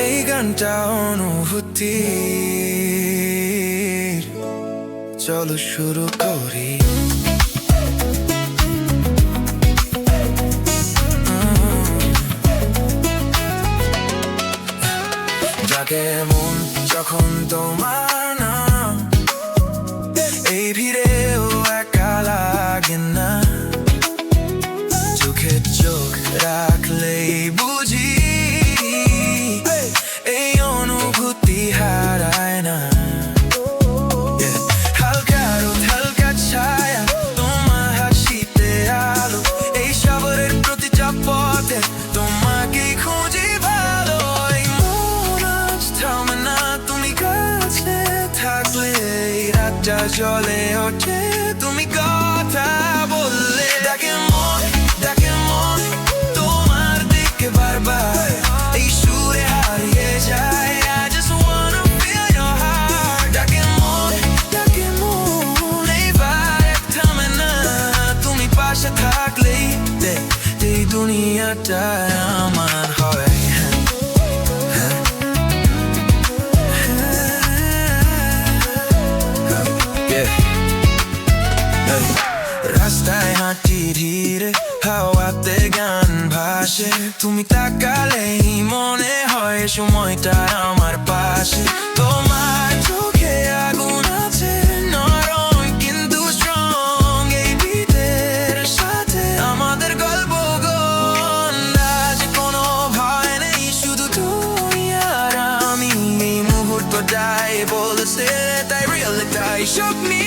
এই গানটা অনুভূতি, চলো শুরু করি। জাগে মন যখন তোমার নাম, এই ভিড়েও একা লাগে না। চোখে চোখ রাখলেই বুঝি এই অনুভূতি হারায় না। হালকা রোদ হালকা ছায়া, তোমার হাসিতে আলো, এই শহরের প্রতিটা পথে তোমাকেই খুঁজি ভালো। এই মন আজ থামে না, তুমি কাছে থাকলে এই রাতটা জ্বলে ওঠে। তুমি কথা বললে ডাকে মন তোমার দিকে বারবার, এই সুরে হারিয়ে যায়। I just wanna feel your heart. ডাকে মন এইবার থামে না, তুমি পাশে থাকলেই এই দুনিয়াটা আমার হয়। রাস্তায় হাঁটি ধীরে, হাওয়াতে গান ভাসে, তুমি তাকালেই মনে হয় সময়টা আমার পাশে। তোমার চোখে আগুন আছে, নরম কিন্তু স্ট্রং, এই বিটের সাথে আমাদের গল্প আজ কোনো ভয় নেই, শুধু তুমি আর আমি। এই মুহূর্তটাই বলছে তাই রিয়েল, তাই shook me